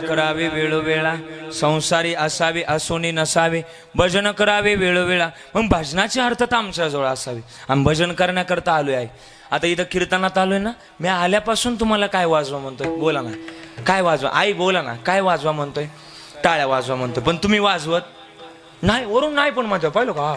करावे वेळोवेळा, संसारी असावे असोनी नसावे, भजन करावे वेळोवेळा. मग भजनाची अर्थता आमच्याजवळ असावी. आम्ही भजन करण्याकरता आलोय आहे. आता इथं कीर्तनात आलोय ना, मी आल्यापासून तुम्हाला काय वाजवा म्हणतोय? बोला ना, काय वाजवा? आई बोला ना, काय वाजवा म्हणतोय? टाळ्या वाजवा म्हणतोय. पण तुम्ही वाजवत नाही, वरून नाही पण म्हणतोय, पाहिलं का?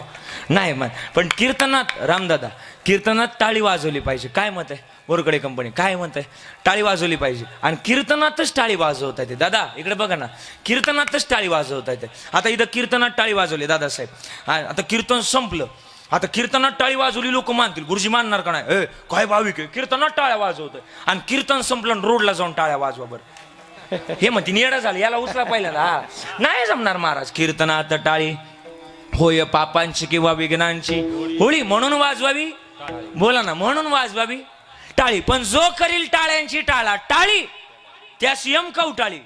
नाही म्हण. पण कीर्तनात रामदादा, कीर्तनात टाळी वाजवली पाहिजे. काय मत आहे बोरकडे कंपनी? काय म्हणत आहे? टाळी वाजवली पाहिजे. आणि कीर्तनातच टाळी वाजवता येते. दादा इकडे बघा ना, कीर्तनातच टाळी वाजवता येते. आता इथं कीर्तनात टाळी वाजवली दादासाहेब, आता कीर्तन संपलं. आता कीर्तनात टाळी वाजवली लोक मानतील, गुरुजी मानणार का नाही? काय भाविक आहे कीर्तनात टाळ्या वाजवतोय, आणि कीर्तन संपलं रोडला जाऊन टाळ्या वाजवा बरं. हे म्हणते नियडा झालं, याला उचला पहिल्यांदा. नाही जमणार महाराज. कीर्तनात टाळी होय पापांची किंवा विघ्नांची होळी म्हणून वाजवावी. बोला ना, म्हणून वाजवावी टाळी. पण जो करील टाळ्यांची टाळा टाळी, त्यास यम कवटाळी.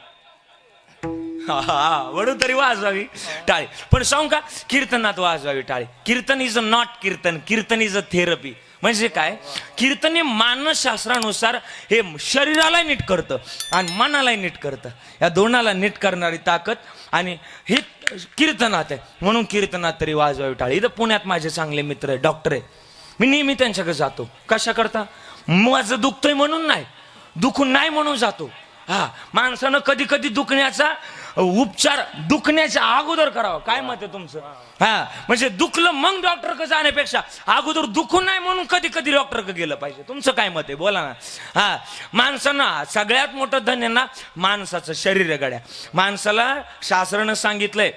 म्हणून तरी वाजवावी टाळी. पण सांगू का, कीर्तनात वाजवावी टाळी. Kirtan is a not kirtan, kirtan is a therapy. म्हणजे काय? कीर्तन हे मानसशास्त्रानुसार हे शरीराला नीट करतं आणि मनालाही नीट करतं. या दोनाला नीट करणारी ताकद आणि हे कीर्तनात आहे. म्हणून कीर्तनात तरी वाजवावी टाळी. इथं पुण्यात माझे चांगले मित्र आहे, डॉक्टर आहे. मी नेहमी त्यांच्याकडे जातो. कशा करता? माझं दुखतंय म्हणून नाही, दुखून नाही म्हणून जातो. हा, माणसानं कधी कधी दुखण्याचा उपचार दुखण्याच्या अगोदर करावा. काय मत आहे तुमचं? हा, म्हणजे दुखलं मग डॉक्टरकडे जाण्यापेक्षा अगोदर दुखून नाही म्हणून कधी कधी डॉक्टरकडे गेलं पाहिजे. तुमचं काय मत आहे? बोला ना. हा, माणसानं सगळ्यात मोठं धन आहे ना माणसाचं शरीर आहे गड्या. माणसाला शास्त्रानं सांगितलंय,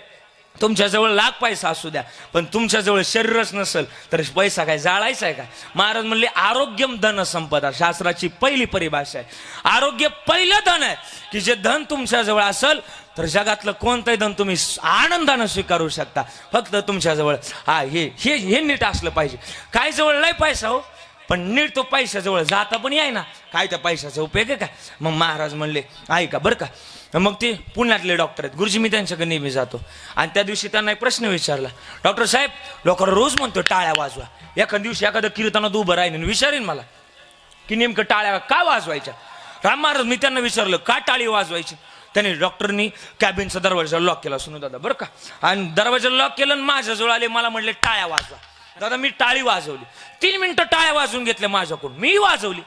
तुमच्याजवळ लाख पैसा असू द्या, पण तुमच्याजवळ शरीरच नसेल तर पैसा काय जाळायचा आहे का? महाराज म्हणले आरोग्यम धन संपदा, शास्त्राची पहिली परिभाषा आहे. आरोग्य पहिलं धन आहे, की जे धन तुमच्याजवळ असेल तर जगातलं कोणतंही धन तुम्ही आनंदानं स्वीकारू शकता. फक्त तुमच्याजवळ हा हे नीट असलं पाहिजे. काय जवळ लय पैसा हो, पण नीट तो पैशाजवळ जाता पण याय ना, काय त्या पैशाचा उपयोग आहे का? मग महाराज म्हणले ऐका बरं का. मग ते पुण्यातले डॉक्टर आहेत गुरुजी, मी त्यांच्याकडे नेहमी जातो. आणि त्या दिवशी त्यांना एक प्रश्न विचारला, डॉक्टर साहेब लोकांना रोज म्हणतो टाळ्या वाजवा, एखाद्या दिवशी एखादं कीर्तनात उभं राहीन विचारेन मला की नेमकं टाळ्या का वाजवायच्या? राम महाराज मी त्यांना विचारलं का टाळी वाजवायची? त्याने डॉक्टरनी कॅबिनचा दरवाजा लॉक केला, सुनू दादा बरं का, आणि दरवाजा लॉक केलं आणि माझ्याजवळ आले, मला म्हणले टाळ्या वाजवा. दादा मी टाळी वाजवली, 3 मिनिटं टाळ्या वाजवून घेतल्या माझ्याकडून, मी वाजवली,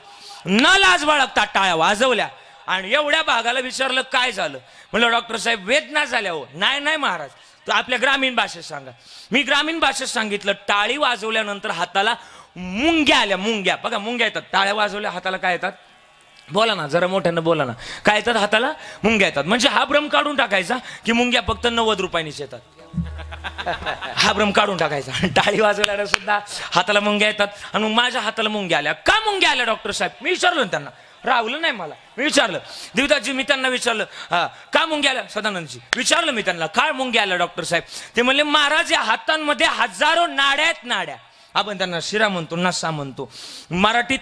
न लाज बाळगता टाळ्या वाजवल्या. आणि एवढ्या भागाला विचारलं काय झालं? म्हणलं डॉक्टर साहेब वेदना झाल्या हो. नाही महाराज, तर आपल्या ग्रामीण भाषेत सांगा. मी ग्रामीण भाषेत सांगितलं, टाळी वाजवल्यानंतर हाताला मुंग्या आल्या. मुंग्या बघा, मुंग्या येतात. टाळ्या वाजवल्या हाताला काय येतात? बोला ना, जरा मोठ्यानं बोला ना. काय येतात हाताला? मुंग्या येतात. म्हणजे हा भ्रम काढून टाकायचा की मुंग्या फक्त 90 रुपयांनीच येतात. हा भ्रम काढून टाकायचा. टाळी वाजवल्यानं सुद्धा हाताला मुंग्या येतात. आणि मग माझ्या हाताला मुंग्या आल्या. का मुंग्या आल्या डॉक्टर साहेब? मी विचारलं ना त्यांना, राहुलं नाही मला, मी विचारलं. देवदासजी मी त्यांना विचारलं का मुंग्या आल्या? सदानंदजी विचारलं मी त्यांना काय मुंग्या आल्या डॉक्टर साहेब? ते म्हणले महाराज या हातांमध्ये हजारो नाड्या आहेत. नाड्या आपण त्यांना शिरा म्हणतो, नसा म्हणतो. मराठीत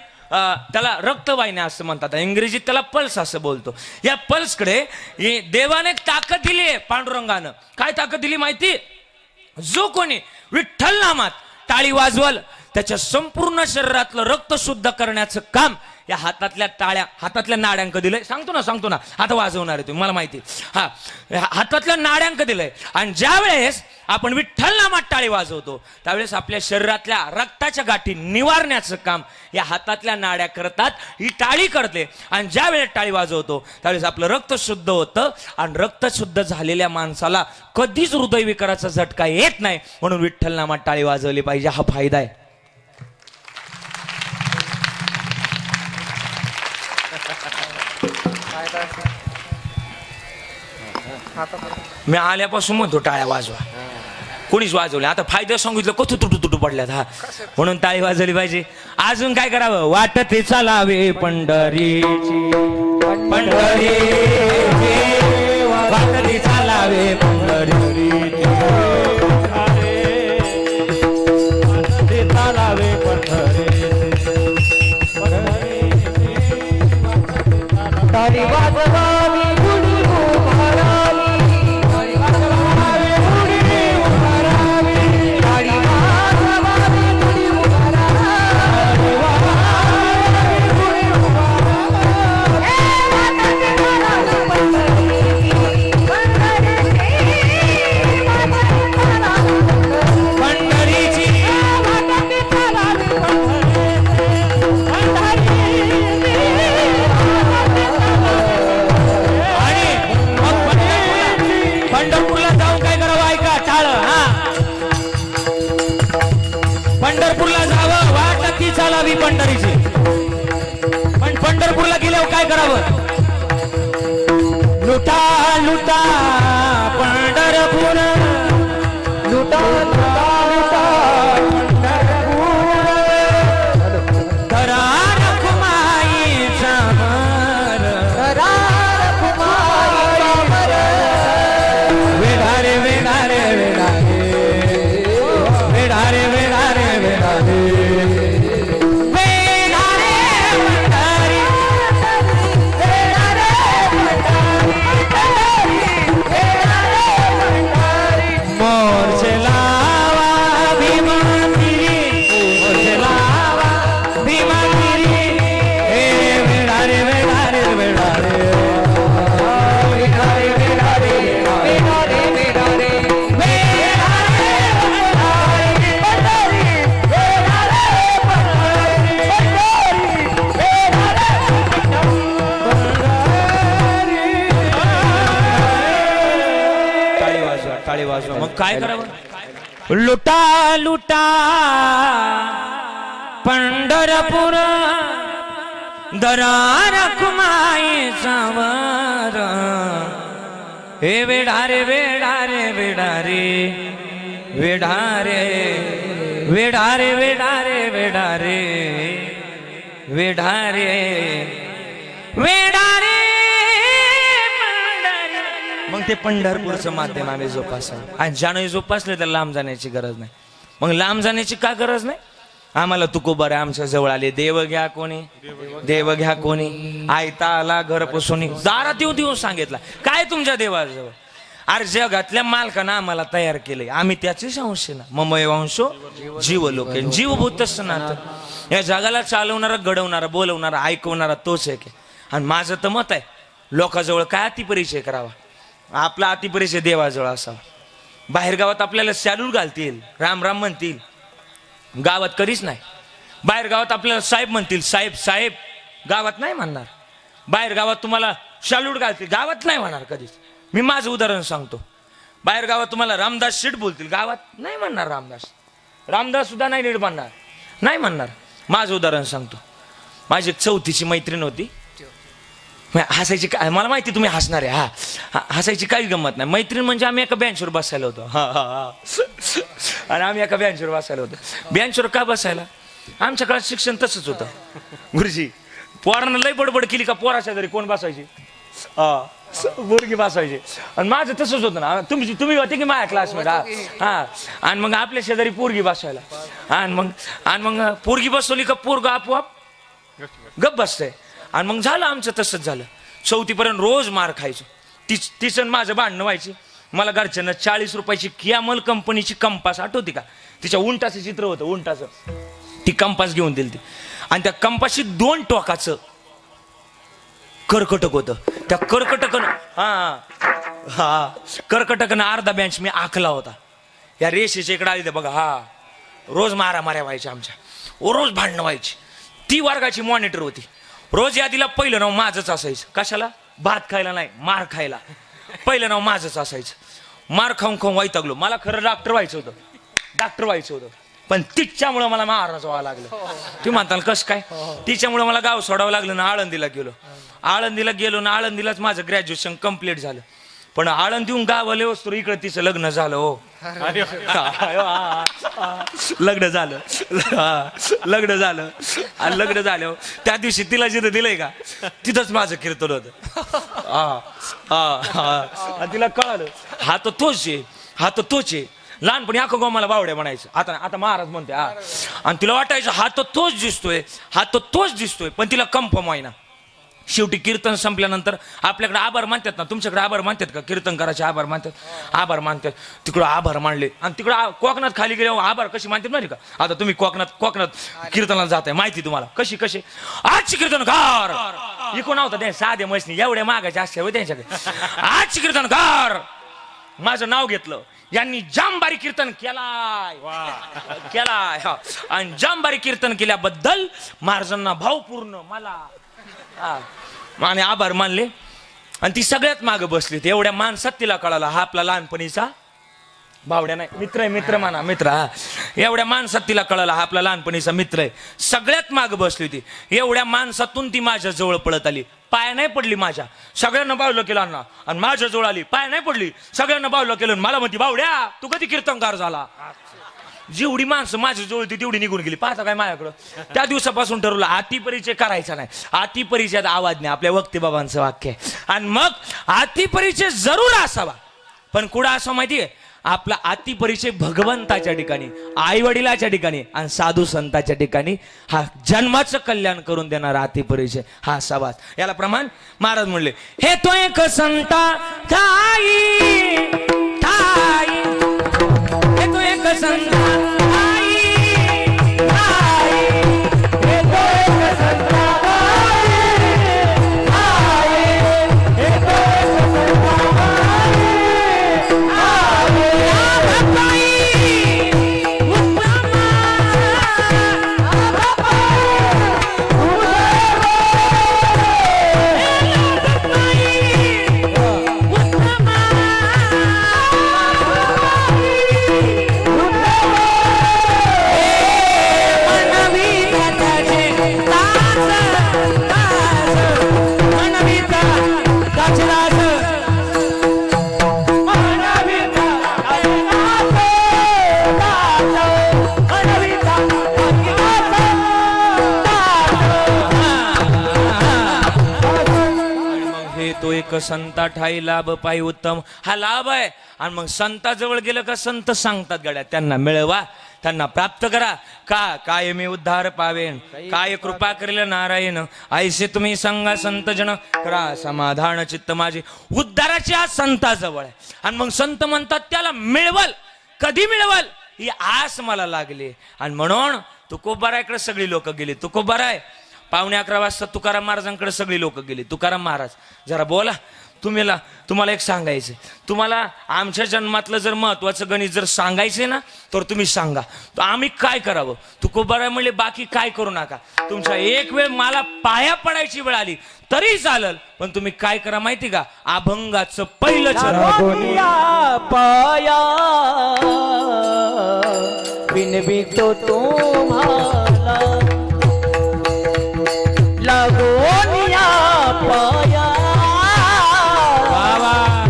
त्याला रक्तवाहिन्या असं म्हणतात, इंग्रजीत त्याला पल्स असं बोलतो. या पल्सकडे देवाने ताकद दिली आहे. पांडुरंगानं काय ताकद दिली माहिती? जो कोणी विठ्ठल नामात टाळी वाजवल त्याच्या संपूर्ण शरीरातलं रक्त शुद्ध करण्याचं काम या हातातल्या टाळ्या, हातातल्या नाड्यांक दिलंय. सांगतो ना, आता वाजवणार आहे तुम्ही, मला माहिती. हा, हातातल्या नाड्यांक दिलंय. आणि ज्या वेळेस आपण विठ्ठल नामात टाळी वाजवतो त्यावेळेस आपल्या शरीरातल्या रक्ताच्या गाठी निवारण्याचं काम या हातातल्या नाड्या करतात, ही टाळी करते. आणि ज्या वेळेस टाळी वाजवतो त्यावेळेस आपलं रक्त शुद्ध होतं. आणि रक्त शुद्ध झालेल्या माणसाला कधीच हृदयविकाराचा झटका येत नाही. म्हणून विठ्ठल नामात टाळी वाजवली पाहिजे, हा फायदा आहे. मी आल्यापासून म्हणतो टाळ्या वाजवा, कोणीच वाजवल्या. आता फायदा सांगितलं कथू तुटू पडल्यात. हा, म्हणून टाळी वाजवली पाहिजे. अजून काय करावं? वाटते चालावे पंढरीची, वाटते चालावे पंढरीची, चालावे पंढरीची, वाजवावी पंढरपुराला बी पंढरीचे, पण पंढरपूरला गेल्यावर काय करावं? लुटा लुटा पंढरपूर, लुटा लुटा लुटा पंढरपूर, धरा रखुमाईचा भार, धरा रखुमाईचा भार, वेढारे वेढारे वेढारे, वेढारे वेढारे वेढारे, मग काय करावं? लुटा लुटा पंढरपूर, धरा रखुमाईचा भार, हे वेढारे वेढारे वेढारे, वेढारे वेढारे वेढारे वेढारे, वेढारे वेढारे. मग ते पंढरपूरचं माध्यम आम्ही जोपासावं, आणि ज्यानं जोपासले त्याला लांब जाण्याची गरज नाही. मग लांब जाण्याची का गरज नाही? आम्हाला तुकोबर आमच्या जवळ आले, देव घ्या कोणी, देव घ्या कोणी, आयता आला घर पुसून, दारात देऊ सांगितला काय तुमच्या देवाजवळ? अरे जगातल्या मालकानं आम्हाला तयार केलंय, आम्ही त्याचेच अंश ना. ममय वंशो जीव लोके, जीवभूत सनातन. या जगाला चालवणारा, घडवणारा, बोलवणारा, ऐकवणारा तोच आहे. आणि माझं तर मत आहे, लोकांजवळ काय अतिपरिचय करावा, आपला अतिपरिचय देवाजवळ असावा. बाहेर गावात आपल्याला सॅल्यूट घालतील, राम राम म्हणतील, गावात कधीच नाही. बाहेर गावात आपल्याला साहेब म्हणतील, साहेब साहेब, गावात नाही म्हणणार. बाहेर गावात तुम्हाला सॅल्यूट घालतील, गावात नाही म्हणणार कधीच. मी माझं उदाहरण सांगतो, बाहेर गावात तुम्हाला रामदास शेठ बोलतील, गावात नाही म्हणणार रामदास. रामदास सुद्धा नाही नीट म्हणणार, नाही म्हणणार. माझं उदाहरण सांगतो, माझी एक चौथीची मैत्रीण होती. हसायची काय, मला माहिती तुम्ही हसणार आहे. हा, हसायची काही गंमत नाही. मैत्रीण म्हणजे आम्ही एका बेंचवर बसायला होतो. आणि आम्ही एका बेंचवर बसायला होतो. बेंचवर का बसायला? आमच्या काळात शिक्षण तसंच होतं गुरुजी. पोरानं लय बडबड केली का पोराच्या घरी कोण बसायची? पोरगी बसायची. आणि माझं तसंच होतं ना. तुम्ही होते की माझ्या क्लासमेट? हा. आणि मग आपल्या शेजारी पोरगी बसायला, आणि मग पोरगी बसवली का पोरग आपोआप गप बसतंय. आणि मग झालं आमचं तसंच झालं. चौथीपर्यंत रोज मार खायचो. तिचं माझं भांडणं व्हायची. मला घरच्यांना 40 रुपयाची कियामल कंपनीची कंपास आठवती का? तिच्या उंटाचं चित्र होतं, उंटाचं. ती कंपास घेऊन दिली ती. आणि त्या कंपाशी 2 टोकाचं कर्कटक होतं. त्या कर्कटकनं अर्धा बेंच मी आखला होता. या रेषेच्या इकडे आली बघा. रोज माऱ्या व्हायच्या आमच्या, रोज भांडणं व्हायची. ती वर्गाची मॉनिटर होती. रोज यादीला पहिलं नाव माझंच असायचं. कशाला? भात खायला नाही, मार खायला. पहिलं नाव माझंच असायचं. मार खाऊन वैतागलो. मला खरं डॉक्टर व्हायचं होतं, पण तिच्यामुळं मला महाराज व्हावं लागलं. तुम्ही म्हणताल कसं काय? तिच्यामुळं मला गाव सोडावं लागलं ना. आळंदीला गेलो ना आळंदीलाच माझं ग्रॅज्युएशन कम्प्लीट झालं. पण आळंदीहून गावाला वस्तू इकडे तिचं लग्न झालं. हो, लग्न झालं. आणि लग्न झालं त्या दिवशी तिला जिथं दिलंय का तिथंच माझं कीर्तन होतं. आणि तिला कळालं हा तर तोच आहे. लहानपणी अख्खं गाव मला बावड्या म्हणायचं. आता महाराज म्हणते. आणि तिला वाटायचं हा तर तोच दिसतोय, पण तिला कन्फर्म आहे ना. शेवटी कीर्तन संपल्यानंतर आपल्याकडे आभार मानतात ना. तुमच्याकडे आभार मानतात का? कीर्तन करायचे आभार मानतात. तिकडं आभार मानले. आणि तिकडं कोकणात खाली गेल्यावर आभार कशी मानतात माहिती का? आता तुम्ही कोकणात कीर्तनाला जाताय, माहिती तुम्हाला कशी आजची कीर्तनकार इकडून नव्हता त्या साध्या मैसनी एवढ्या मागायचे असते त्यांच्याकडे. आजची कीर्तनकार माझं नाव घेतलं. यांनी जामबारी कीर्तन केलाय. आणि जामबारी कीर्तन केल्याबद्दल महाराजांना भावपूर्ण मला आणि आभार मानले. आणि ती सगळ्यात मागे बसली. एवढ्या माणसात तिला कळाला हा आपला लहानपणीचा भावड्या नाही, मित्र आहे, मित्र म्हणा, मित्र. हा, एवढ्या माणसात तिला कळलं हा आपला लहानपणीचा मित्र आहे. सगळ्यात माग बसली होती. एवढ्या माणसातून ती माझ्या जवळ पळत आली. पाय नाही पडली माझ्या, सगळ्यांना बावलं केलं अण्णा, आणि माझ्या जवळ आली. पाय नाही पडली, सगळ्यांना बावलं केलं. मला म्हणती, भावड्या तू कधी कीर्तनकार झाला? जेवढी माणसं माझ्या जवळ होती तेवढी निघून गेली. पाहता काय माझ्याकडं. त्या दिवसापासून ठरवलं अति परिचय करायचा नाही. अति परिचयात आवाज नाही, आपल्या वक्ते बाबांचं वाक्य आहे. आणि मग अति परिचय जरूर असावा, पण कुठं असावा माहितीये? आपला अति परिचय भगवंताच्या ठिकाणी, आई वडिलाच्या ठिकाणी आणि साधू संताच्या ठिकाणी. हा जन्माचं कल्याण करून देणारा अति परिचय हा असावा. याला प्रमाण महाराज म्हणले, हे तो एक संता ठाई ठाई, हे तो एक संता संता ठाई लाभ पायी उत्तम. हा लाभ आहे. आणि मग संताजवळ गेलं का संत सांगतात गड्या, त्यांना मिळवा, त्यांना प्राप्त करा. काय मी उद्धार पावेन, काय कृपा करेल नारायण, ऐसे तुम्ही सांगा संत जन, करा समाधान चित्त माझे. उद्धाराची आज संताजवळ आहे. आणि मग संत म्हणतात त्याला मिळवल. कधी मिळवल ही आस मला लागली. आणि म्हणून तुकोबारायकडे सगळी लोक गेली. तुकोबाराय 11:15 वाजता तुकाराम महाराजांकडे सगळी लोक गेली. तुकाराम महाराज जरा बोला, तुम्हाला एक सांगायचं. तुम्हाला आमच्या जन्मातलं जर महत्वाचं गणित जर सांगायचंय ना तर तुम्ही सांगा, आम्ही काय करावं? तुकोबाराय म्हणले, बाकी काय करू नका. तुमच्या एक वेळ मला पाया पडायची वेळ आली तरी चालल, पण तुम्ही काय करा माहिती का? अभंगाचं पहिलं चरण पाया विनवितो तुम्हाला, लागोनिया पाया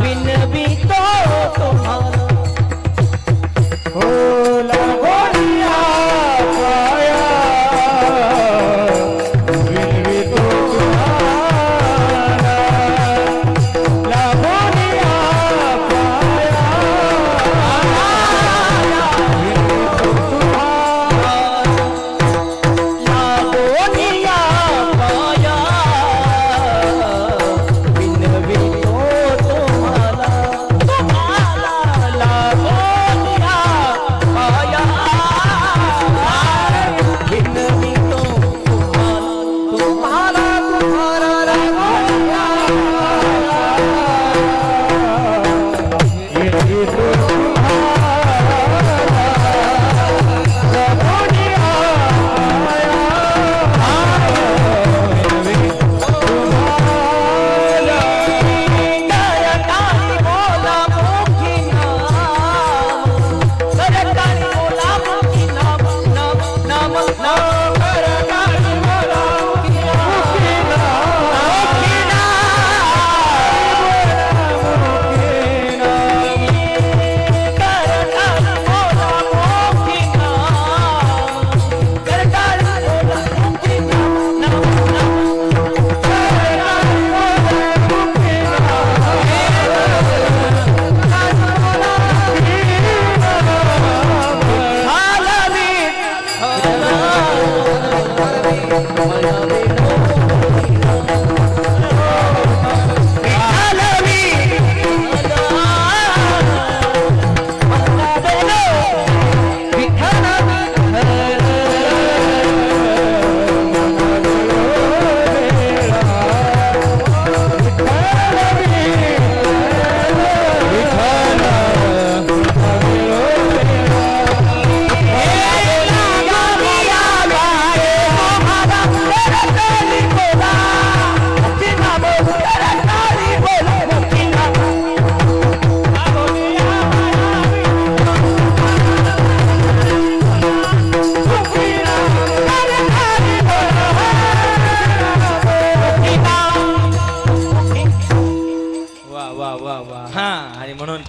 विनवितो तुम्हाला, हो लागोनिया पाया विनवितो तुम्हाला, लागोनिया पाया विनवितो तुम्हाला.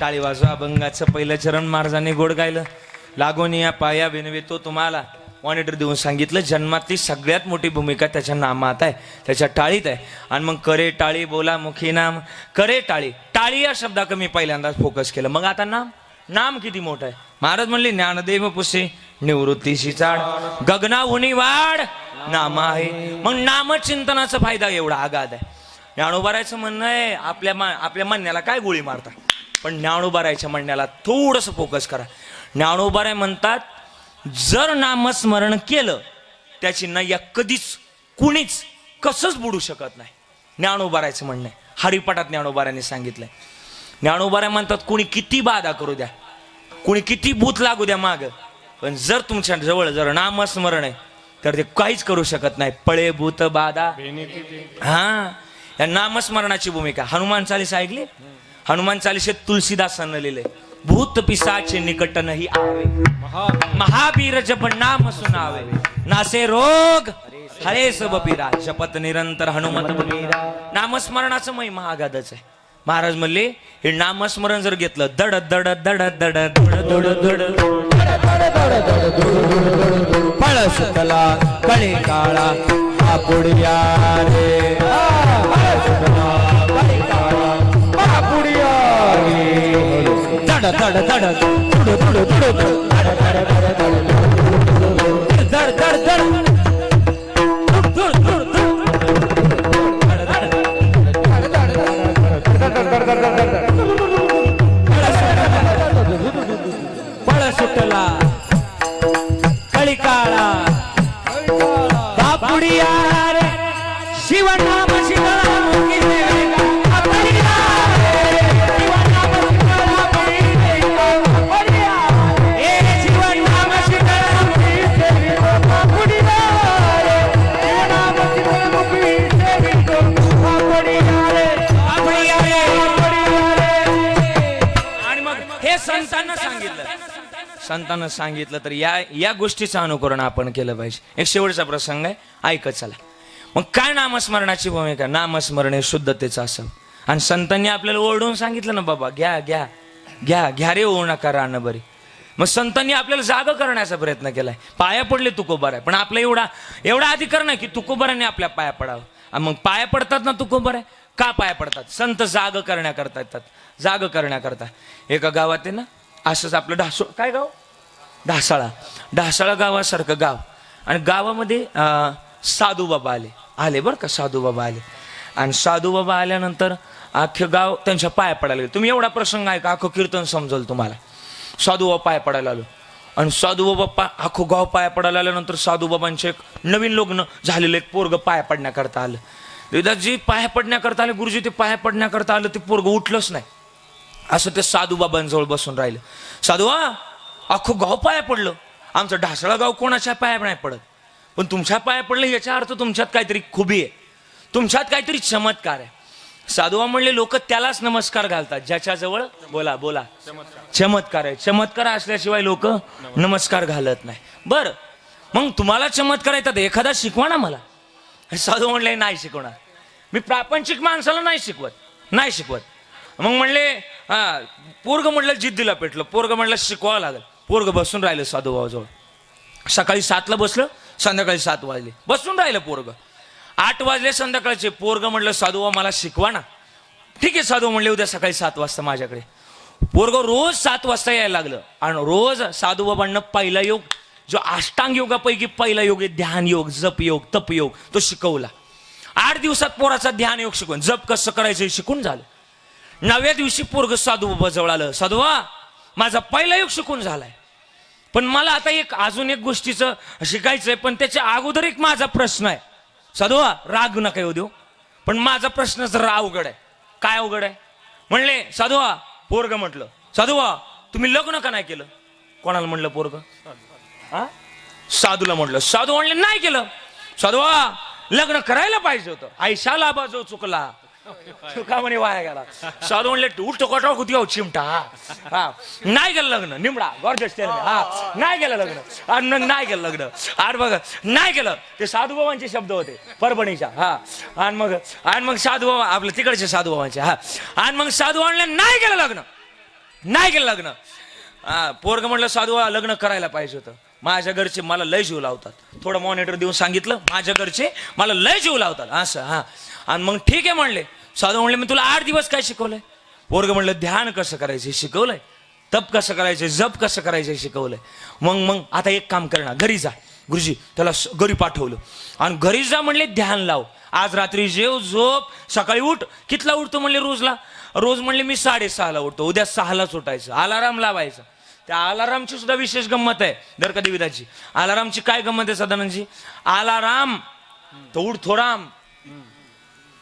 टाळी वाजवा. अभंगाचं पहिलं चरण महाराजांनी गोड गायलं. लागून या पाया विनवितो तुम्हाला मॉनिटर देऊन सांगितलं जन्मातली सगळ्यात मोठी भूमिका त्याच्या नामात आहे, त्याच्या टाळीत आहे. आणि मग करे टाळी बोला मुखी नाम. करे टाळी, टाळी या शब्दाकडे मी पहिल्यांदाच फोकस केलं. मग आता नाम, नाम किती मोठं आहे. महाराज म्हणले ज्ञानदेव पुसे निवृत्तीशी चाड गगनाहुनी वाढ नाम आहे. मग नामचिंतनाचा फायदा एवढा आगाध आहे. ज्ञानोबारायचं म्हणणं आहे आपल्या म्हणण्याला काय गोळी मारता, पण ज्ञानोबारायच्या म्हणण्याला थोडंसं फोकस करा. ज्ञानोबाराय म्हणतात जर नामस्मरण केलं त्याची नय्या कधीच कुणीच कसंच बुडू शकत नाही. ज्ञानोबारायचं म्हणणं आहे. हरिपाठात ज्ञानोबारायांनी सांगितलंय. ज्ञानोबाराय म्हणतात कुणी किती बाधा करू द्या, कुणी किती भूत लागू द्या माग, पण जर तुमच्या जवळ जर नामस्मरण आहे तर ते काहीच करू शकत नाही. पळे भूत बाधा. हा, या नामस्मरणाची भूमिका. हनुमान चालीसा ऐकली. हनुमान चालीसेत तुलसीदासांना लिहिले भूत पिसाचे निकट नाही आवे, महावीर जप नाम सुनावे, नासे रोग हरे सब पीरा, शपथ निरंतर हनुमत बलीरा. नामस्मरणाचं महिमा आगाधच आहे. महाराज म्हणले हे नामस्मरण जर घेतलं दड दड दड दड दड दड फळ सुकला कळे काळा पुढ्या रे, दड दड दड दुड दुड दुड दड दड दड फळ सुटला कळी काळा बापुडिया रे, शिवनाम शिवनाम संतांना सांगितलं तर या गोष्टीचं अनुकरण आपण केलं पाहिजे. एक शेवटचा प्रसंग आहे, ऐकत चला. मग काय नामस्मरणाची भूमिका. नामस्मरण हे शुद्धतेचं असावं. आणि संतांनी आपल्याला ओरडून सांगितलं ना बाबा घ्या घ्या घ्या घ्या रे होऊ नका राहणं बरी. मग संतांनी आपल्याला जाग करण्याचा प्रयत्न केलाय. पाया पडले तुकोबार आहे, पण आपला एवढा अधिकार नाही की तुकोबारांनी आपल्या पाया पडावं. आणि मग पाया पडतात ना तुकोबार आहे का पाया पडतात, संत जाग करण्याकरता येतात. जाग करण्याकरता एका गावात आहे ना असंच आपलं काय गाव ढासाळा गावासारखं गाव. आणि गावामध्ये साधू बाबा आले बरं का. साधू बाबा आले आणि साधू बाबा आल्यानंतर अख्खं गाव त्यांच्या पाया पडायला गेलं. तुम्ही एवढा प्रसंग आहे का अख्खं कीर्तन समजल तुम्हाला. साधू बाबा पाया पडायला आलो आणि साधू बाबा अख्खं गाव पाया पडायला आल्यानंतर साधू बाबांचे एक नवीन लग्न झालेलं एक पोरग पाया पडण्याकरता आलं. देवदासजी पाया पडण्याकरता आले. गुरुजी ते पाया पडण्याकरता आलं, ते पोरग उठलंच नाही. असं ते साधू बाबांजवळ बसून राहिलं. साधू अख्खं गाव पाया पडलं. आमचं ढासळा गाव कोणाच्या पाया नाही पडत, पण तुमच्या पाया पडलं याचा अर्थ तुमच्यात काहीतरी खुबी आहे, तुमच्यात काहीतरी चमत्कार आहे. साधुबा म्हणले लोक त्यालाच नमस्कार घालतात ज्याच्याजवळ बोला बोला चमत्कार आहे. चमत्कार असल्याशिवाय लोक नमस्कार घालत नाही. बरं मग तुम्हाला चमत्कार येतात एखादा शिकवा ना मला. साधू म्हणले नाही शिकवणार मी, प्रापंचिक माणसाला नाही शिकवत. मग म्हणले पोरग म्हटलं जिद्दीला पेटलं. पोरग म्हटलं शिकवावं लागेल. पोरग बसून राहिलं साधूबाजवळ. सकाळी 7ला बसलं, संध्याकाळी 7 वाजले बसून राहिलं पोरग. 8 वाजले संध्याकाळचे. पोरग म्हटलं साधूबा मला शिकवा ना. ठीक आहे साधू म्हणले उद्या सकाळी 7 वाजता माझ्याकडे. पोरग रोज 7 वाजता यायला लागलं आणि रोज साधूबाबांना पहिला योग जो अष्टांग योगापैकी पहिला योग आहे ध्यान योग, जप योग, तप योग तो शिकवला. 8 दिवसात पोराचा ध्यान योग शिकवून जप कसं करायचं शिकून झालं. 9व्या दिवशी पोरग साधूबाबा जवळ आलं. साधूबा माझा पहिला योग शिकून झालाय, पण मला आता अजून एक गोष्टीचं शिकायचंय, पण त्याच्या अगोदर एक माझा प्रश्न आहे. साधूबा राग नका येऊ देऊ, पण माझा प्रश्न जरा अवघड आहे. काय अवघड आहे म्हणले साधूबा. पोरग म्हटलं साधूबा तुम्ही लग्न का नाही केलं. कोणाला म्हणलं पोरग. साधूला म्हटलं. साधू म्हणले नाही केलं. साधूबा लग्न करायला पाहिजे होतं. आयशा लाभा जो चुकला का म्हणे वाया गेला. साधू म्हणले उलट कोटाळ होती चिमटा. नाही गेलं लग्न निमडा गॉर्जस नाही गेलं लग्न. आणि नाही गेलं लग्न. आणि बघ नाही गेलं. ते साधूबाबांचे शब्द होते परभणीच्या. आणि मग साधूबाबा आपलं तिकडचे साधूबाबांचे. आणि मग साधू म्हणले नाही गेलं लग्न. नाही केलं लग्न. पोरग म्हणलं साधू लग्न करायला पाहिजे होतं. माझ्या घरचे मला लय जीव लावतात. थोडं मॉनिटर देऊन सांगितलं, माझ्या घरचे मला लय जीव लावतात असं. आणि मग ठीक आहे म्हणले. साधू म्हणले मी तुला 8 दिवस काय शिकवलंय? पोरग म्हणलं ध्यान कसं करायचं शिकवलंय, तप कसं करायचं, जप कसं करायचं शिकवलंय. मग आता एक काम करणार, घरी जा. गुरुजी त्याला घरी पाठवलं आणि घरी जा म्हणले ध्यान लाव, आज रात्री जेव झोप, सकाळी उठ. कितला उठतो म्हणले रोज म्हणले मी 6:30ला उठतो. उद्या 6लाच उठायचं, अलाराम लावायचा. त्या अलारामची सुद्धा विशेष गंमत आहे दर का देवीदाची. अलारामची काय गंमत आहे सदानंदजी? अलाराम तो उठतो राम.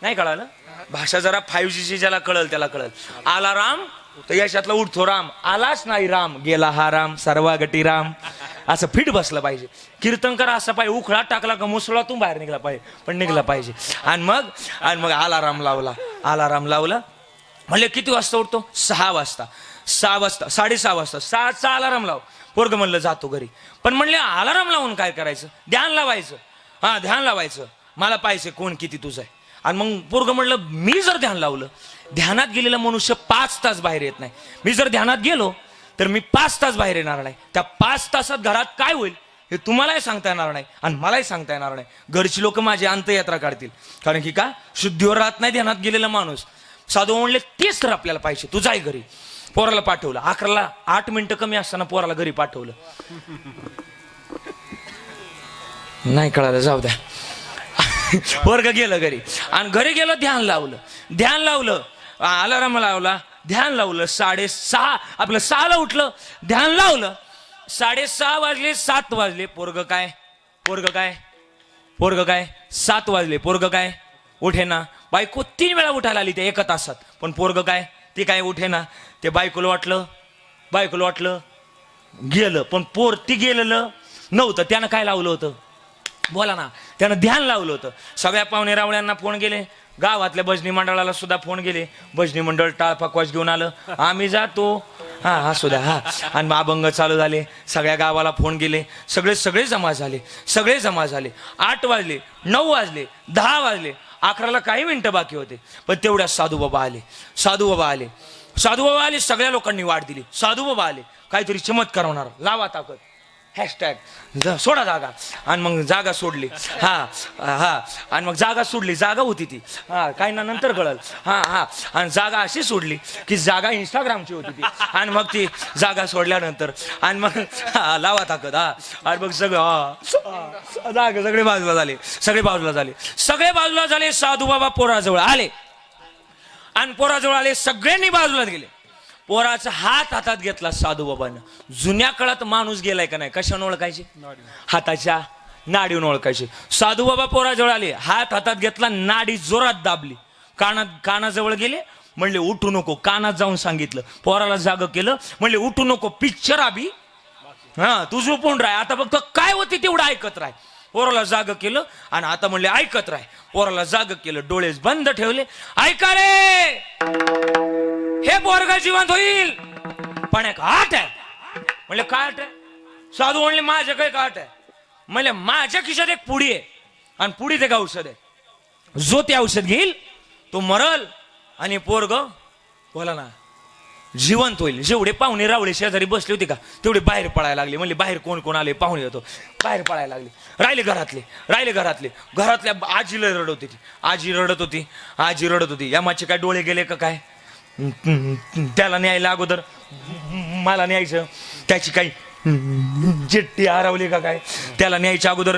नाही कळालं? भाषा जरा 5G ज्याला कळल त्याला कळल. अलाराम तर यशातला उठतो राम, आलाच नाही राम, गेला हा राम, सर्वागटी राम. असं फिट बसलं पाहिजे. कीर्तनकर असं पाहिजे, उखळा टाकला का मुसळातून बाहेर निघला पाहिजे, पण निघला पाहिजे. आणि मग अलाराम लावला. म्हणले किती वाजता उठतो? 6 वाजता. 6:30 वाजता 6चा अलाराम लाव. पोरग म्हणलं जातो घरी. पण म्हणले अलाराम लावून काय करायचं? ध्यान लावायचं. ध्यान लावायचं. मला पाहिजे कोण किती तुझं आहे. आणि मग पोरग म्हणलं मी जर ध्यान लावलं, ध्यानात गेलेला मनुष्य 5 तास बाहेर येत नाही. मी जर ध्यानात गेलो तर मी 5 तास बाहेर येणार नाही. त्या 5 तासात घरात काय होईल हे तुम्हालाही सांगता येणार नाही आणि मलाही सांगता येणार नाही. घरची लोक माझी अंत्ययात्रा काढतील. कारण की का? शुद्धीवर राहत नाही ध्यानात गेलेला माणूस. साधू म्हणले तेच तर आपल्याला पाहिजे. तू जाय घरी. पोराला पाठवलं. 11ला 8 मिनिटं कमी असताना पोराला घरी पाठवलं. नाही कळालं, जाऊ द्या. वर्ग गेलं घरी आणि घरी गेलं, ध्यान लावलं, अलाराम लावला, ध्यान लावलं. 6:30 आपलं 6ला उठलं, ध्यान लावलं. 6:30 वाजले, 7 वाजले. पोरग काय 7 वाजले. पोरग काय उठे ना. बायको 3 वेळा उठायला आली त्या 1 तासात. पण पोरग काय ते काय उठे ना. ते बायकोला वाटलं गेलं, पण पोर ती गेलेलं नव्हतं. त्यानं काय लावलं होतं? बोला ना. त्यानं ध्यान लावलं होतं. सगळ्या पाहुणे रावळ्यांना फोन गेले, गावातल्या भजनी मंडळाला सुद्धा फोन गेले. भजनी मंडळ टाळफाकवास घेऊन आलं, आम्ही जातो. असू द्या. आणि अभंग चालू झाले. सगळ्या गावाला फोन गेले. सगळे जमा झाले. 8 वाजले, 9 वाजले, 10 वाजले, 11ला काही मिनिटं बाकी होते. पण तेवढ्यात साधू बाबा आले. सगळ्या लोकांनी वाट दिली. साधू बाबा आले, काहीतरी चमत्कार होणार, लावा ताकद, हॅशटॅग सोडा जागा. आणि मग जागा सोडली. आणि मग जागा सोडली. जागा होती ती, काही ना नंतर कळल. आणि जागा अशी सोडली की जागा इंस्टाग्रामची होती ती. आणि मग ती जागा सोडल्यानंतर आणि मग लावा ताकद. आणि मग जागा सगळे बाजूला झाले. साधू बाबा पोराजवळ आले. आणि पोराजवळ आले, सगळ्यांनी बाजूला गेले. पोराचा हात हातात घेतला साधू बाबांना. जुन्या काळात माणूस गेलाय का नाही कशाने ओळखायचे? हाताच्या नाडीवून ओळखायचे. साधू बाबा पोराजवळ आले, हात हातात घेतला, नाडी जोरात दाबली. कानाजवळ गेले, म्हणले उठू नको. कानात जाऊन सांगितलं, पोराला जाग केलं. म्हणले उठू नको, पिक्चर आभी तू झोपून राह. आता फक्त काय होती तेवढं ऐकत राह. पोराला जाग केलं आणि आता म्हणले ऐकत राह. पोराला जाग केलं, डोळे बंद ठेवले. ऐका रे, हे पोरगा जिवंत होईल, पण एक आठ आहे. म्हणले काय आठ आहे? साधू म्हणले माझ्या काही आठ आहे. म्हणले माझ्या खिशात एक पुडी आहे आणि पुडीत एक औषध आहे. जो ते औषध घेईल तो मरल आणि पोरग बोला ना जिवंत होईल. जेवढे पाहुणे रावळे शेजारी बसले होते का तेवढे बाहेर पळायला लागले. म्हणले बाहेर कोण कोण आले पाहुणे होतो. बाहेर पळायला लागले. राहिले घरातले. घरातल्या आजीला रडत होती. यामाचे काय डोळे गेले का काय? त्याला न्यायला अगोदर मला न्यायचं. त्याची काही चिठ्ठी हरवली का काय? त्याला न्यायच्या अगोदर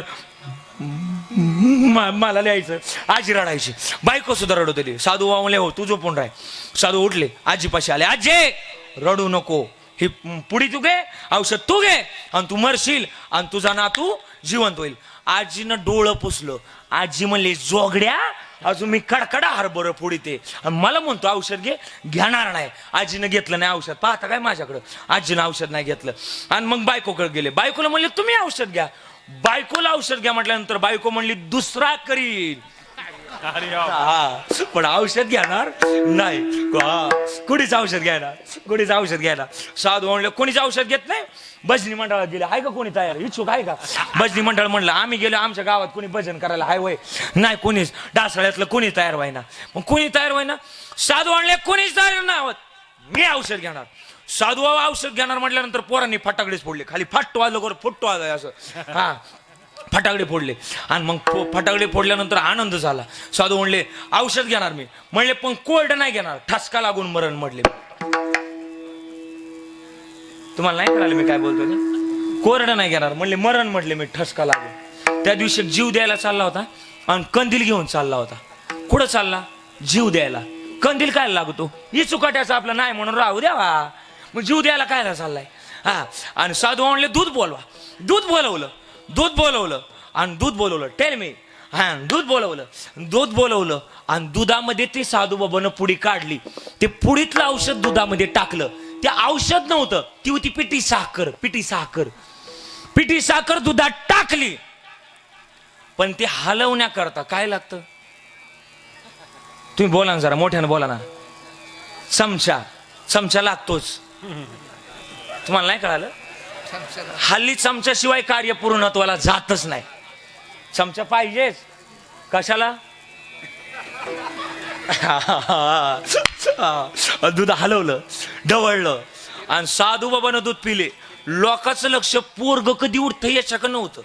मला न्यायचं. आजी रडायची, बायको सुद्धा रडत होती. साधू म्हणले हो तू झोपून राह. साधू उठले, आजीपाशी आले. आजी रडू नको, ही पुडी तू घे, औषध तू घे आणि तू मरशील आणि तुझा नातू जिवंत होईल. आजीनं डोळं पुसलं. आजी म्हणली जोगड्या, अजून मी कडकडा हरभर फोडी ते मला म्हणतो औषध घेणार नाही. आजीनं घेतलं नाही औषध. पाहता काय माझ्याकडं? आजीनं औषध नाही घेतलं. आणि मग बायकोकडे गेले. बायकोला म्हणले तुम्ही औषध घ्या. बायकोला औषध घ्या म्हटल्यानंतर बायको म्हणली दुसरा करील. पण औषध घेणार नाही. कुणीच औषध घ्यायला. साधू म्हणले कोणीच औषध घेत नाही. भजनी मंडळात गेले. आहे का कोणी तयार? इच्छुक आहे का? भजनी मंडळ म्हणलं आम्ही गेलो. आमच्या गावात कोणी भजन करायला हाय वय नाही. कोणीच डासळ्यातलं कोणी तयार व्हायना. मग कोणी तयार व्हायना. साधू म्हणले कोणीच तयार नाही होत. मी औषध घेणार. साधू बाबा औषध घेणार म्हटल्यानंतर पोरांनी फटाकडेच फोडले, खाली फट वाजलं कर फुट्टो वाजलं असं, हा फटाकडे फोडले. आणि मग फटाकडे फोडल्यानंतर आनंद झाला. साधू म्हणले औषध घेणार मी, म्हणले पण कोल्ड नाही घेणार, ठसका लागून मरण म्हटले. तुम्हाला नाही कळालं मी काय बोलतो ते? कोरडं नाही घेणार म्हणले, मरण म्हटले मी, ठसका लागून. त्या दिवशी जीव द्यायला चालला होता आणि कंदील घेऊन चालला होता. कुठं चालला? जीव द्यायला. कंदील काय लागतो? ही चुकाट्याचं आपलं नाही म्हणून राहू द्यावा, मग जीव द्यायला कायला चाललाय? हा. आणि साधू म्हणले दूध बोलवा. दूध बोलवलं आणि दूध बोलवलं. Tell me. हा, दूध बोलवलं आणि दुधामध्ये ते साधू बाबानं पुडी काढली. ते पुडीतलं औषध दुधामध्ये टाकलं. ते औषध नव्हतं, ती होती पिठी साखर दुधात टाकली. पण ते हलवण्याकरता काय लागतं? तुम्ही बोला ना, जरा मोठ्यानं बोला ना. चमचा लागतोच. तुम्हाला नाही कळालं? हल्ली चमच्याशिवाय कार्य पूर्णत्वाला जातच नाही. चमचा पाहिजेच. कशाला? दूध हलवलं, ढवळलं आणि साधू बाबानं दूध पिले. लोकांचं लक्ष पोरग कधी उठतं याच्याकडे नव्हतं.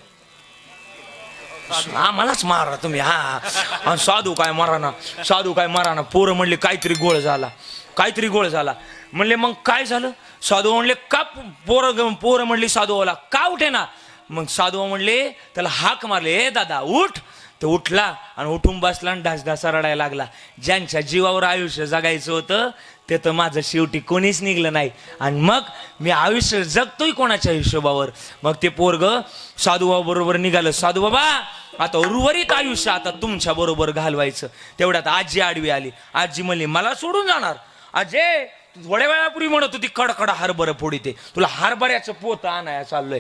आम्हालाच मारा तुम्ही. हा. आणि साधू काय मारा ना. पोरं म्हणले काहीतरी गोळ झाला. म्हणले मग काय झालं? साधू म्हणले का पोरं म्हणली साधूला का उठे ना. मग साधू म्हणले त्याला हाक मारले, ए दादा उठ. तो उठला आणि उठून बसला आणि ढासढासा रडायला लागला. ज्यांच्या जीवावर आयुष्य जगायचं होतं ते तर माझं शेवटी कोणीच निघलं नाही, आणि मग मी आयुष्य जगतोय कोणाच्या हिशोबावर. मग ते पोरग साधूबाबा बरोबर निघालं. साधू बाबा आता उर्वरित आयुष्य आता तुमच्या बरोबर घालवायचं. तेवढ्यात आजी आडवी आली. आजी म्हणली मला सोडून जाणार? अजय थोड्या वेळापूर्वी म्हणत होती कडकडा हरभरं फोडीते, तुला हरभऱ्याचं पोत आणाया चाललोय.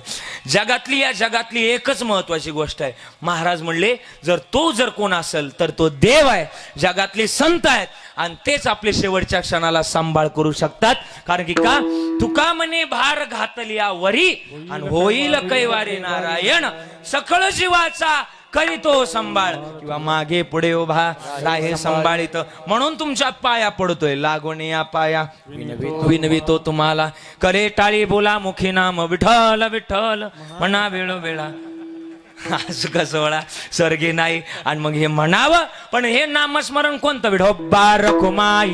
जगातली एकच महत्वाची गोष्ट आहे. महाराज म्हणले जर कोण असेल तर तो देव आहे. जगातले संत आहेत आणि तेच आपले शेवटच्या क्षणाला सांभाळ करू शकतात. कारण की का तुका म्हणे भार घातलिया वरी आणि होईल कैवारी नारायण. सकळ जीवाचा करीतो संभाळ, किंवा मागे पुढे उभा राहे संभाळित. म्हणून तुमच्या पाया पडतोय, लागून या पाया विनवितो तुम्हाला. करे टाळी बोला मुखी नाम विठ्ठल विठ्ठल म्हणा वेळोवेळा. असं कसं वळा स्वर्गी नाही. आणि मग हे म्हणावं, पण हे नामस्मरण कोणतं? विठोबा रखुमाई